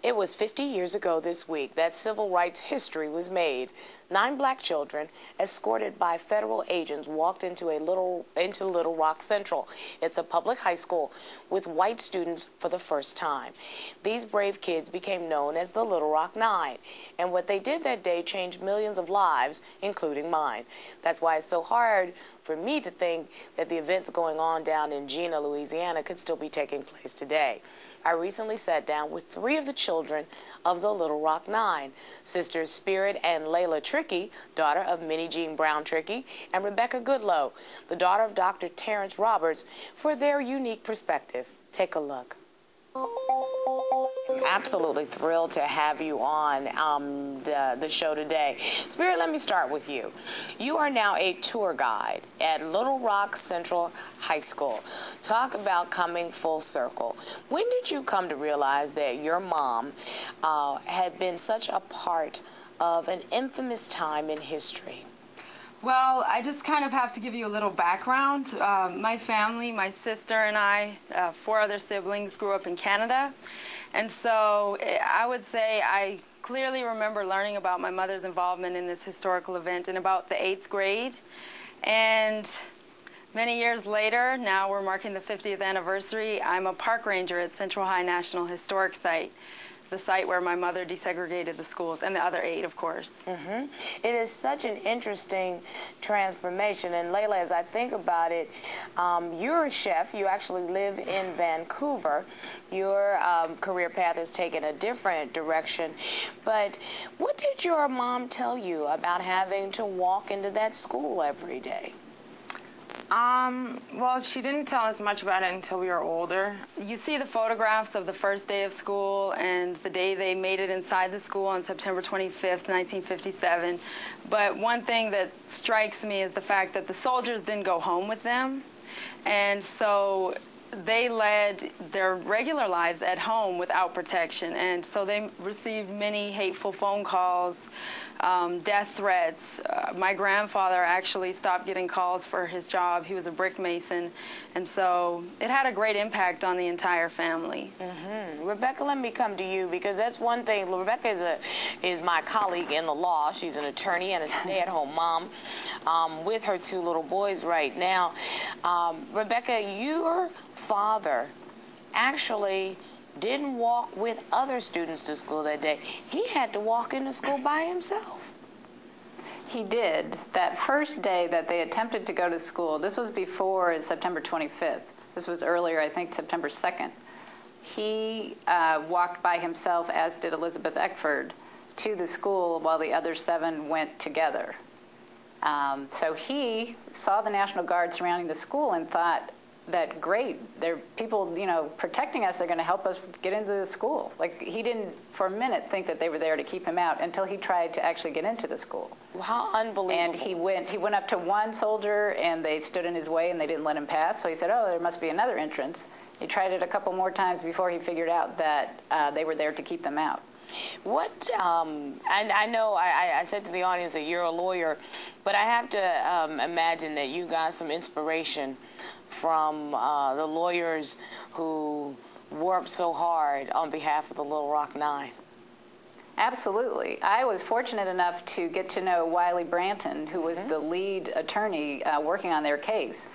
It was 50 years ago this week that civil rights history was made. 9 black children, escorted by federal agents, walked into Little Rock Central. It's a public high school with white students for the first time. These brave kids became known as the Little Rock Nine, and what they did that day changed millions of lives, including mine. That's why it's so hard for me to think that the events going on down in Gina, Louisiana could still be taking place today. I recently sat down with 3 of the children of the Little Rock Nine, Sisters Spirit and Leila Trickey, daughter of Minnie Jean Brown Trickey, and Rebecca Goodloe, the daughter of Dr. Terrence Roberts, for their unique perspective. Take a look. I'm absolutely thrilled to have you on the show today. Spirit, let me start with you. You are now a tour guide at Little Rock Central High School. Talk about coming full circle. When did you come to realize that your mom had been such a part of an infamous time in history? Well, I just kind of have to give you a little background. My family, my sister and I, 4 other siblings, grew up in Canada. And so I would say I clearly remember learning about my mother's involvement in this historical event in about the 8th grade. And many years later, now we're marking the 50th anniversary, I'm a park ranger at Central High National Historic Site, the site where my mother desegregated the schools, and the other 8, of course. Mm-hmm. It is such an interesting transformation. And Leila, as I think about it, you're a chef. You actually live in Vancouver. Your career path has taken a different direction. But what did your mom tell you about having to walk into that school every day? Well, she didn't tell us much about it until we were older. You see the photographs of the first day of school and the day they made it inside the school on September 25th, 1957. But one thing that strikes me is the fact that the soldiers didn't go home with them. And so they led their regular lives at home without protection. And so they received many hateful phone calls, death threats. My grandfather actually stopped getting calls for his job. He was a brick mason. And so it had a great impact on the entire family. Mm-hmm. Rebecca, let me come to you, because that's one thing. Rebecca is my colleague in the law. She's an attorney and a stay-at-home mom with her 2 little boys right now. Rebecca, your father actually didn't walk with other students to school that day. He had to walk into school by himself. He did. That first day that they attempted to go to school, this was before September 25th. This was earlier, I think, September 2nd. He walked by himself, as did Elizabeth Eckford, to the school while the other 7 went together. So he saw the National Guard surrounding the school and thought that, great, there are people, protecting us. They're going to help us get into the school. Like, he didn't for a minute think that they were there to keep him out until he tried to actually get into the school. How unbelievable. And he went up to one soldier, and they stood in his way, and they didn't let him pass. So he said, oh, there must be another entrance. He tried it a couple more times before he figured out that they were there to keep them out. What, and I know I said to the audience that you're a lawyer, but I have to imagine that you got some inspiration from the lawyers who worked so hard on behalf of the Little Rock Nine. Absolutely. I was fortunate enough to get to know Wiley Branton, who was the lead attorney working on their case.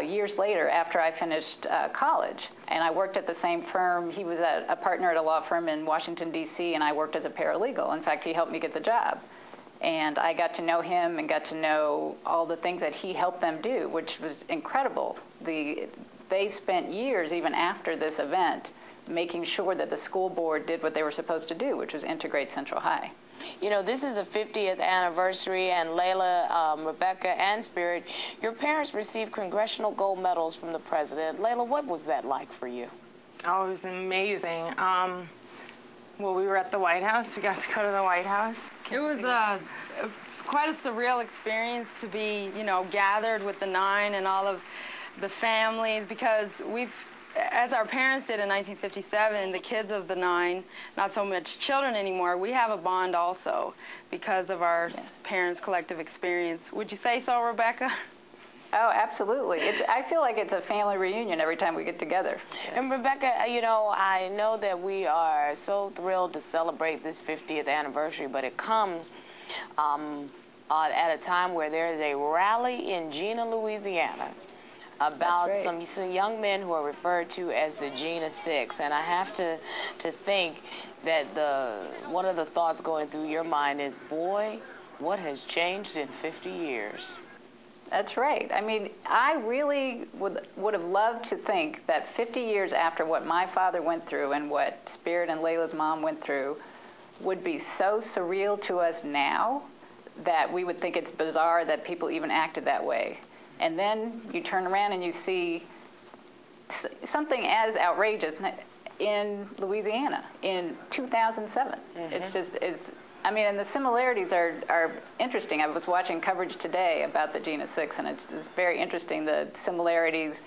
Years later, after I finished college, and I worked at the same firm. He was a partner at a law firm in Washington, D.C., and I worked as a paralegal. In fact, he helped me get the job. And I got to know him and got to know all the things that he helped them do, which was incredible. They spent years, even after this event, making sure that the school board did what they were supposed to do, which was integrate Central High. This is the 50th anniversary, and Leila, Rebecca, and Spirit, your parents received congressional gold medals from the president. Leila, what was that like for you? Oh, it was amazing. Well, we were at the White House. We got to go to the White House. It was quite a surreal experience to be, gathered with the 9 and all of the families, because as our parents did in 1957, the kids of the 9, not so much children anymore, we have a bond also because of our parents' collective experience. Would you say so, Rebecca? Oh, absolutely. I feel like it's a family reunion every time we get together. And Rebecca, I know that we are so thrilled to celebrate this 50th anniversary, but it comes at a time where there is a rally in Gina, Louisiana, about That's right. some young men who are referred to as the Gina Six. And I have to think that one of the thoughts going through your mind is, boy, what has changed in 50 years? That's right. I mean, I really would have loved to think that 50 years after what my father went through and what Spirit and Layla's mom went through would be so surreal to us now that we would think it's bizarre that people even acted that way. And then you turn around and you see something as outrageous in Louisiana in 2007. I mean, and the similarities are interesting. I was watching coverage today about the Gina Six, and it's very interesting, the similarities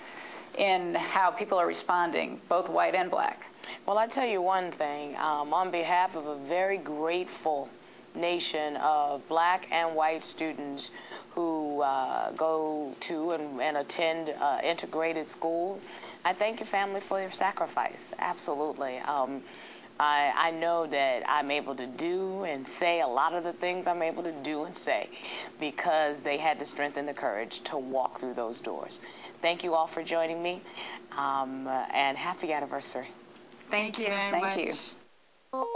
in how people are responding, both white and black. Well, I tell you one thing, on behalf of a very grateful nation of black and white students who go to and attend integrated schools, I thank your family for your sacrifice. Absolutely. I know that I'm able to do and say a lot of the things I'm able to do and say because they had the strength and the courage to walk through those doors. Thank you all for joining me, and happy anniversary. Thank you very Thank much. you.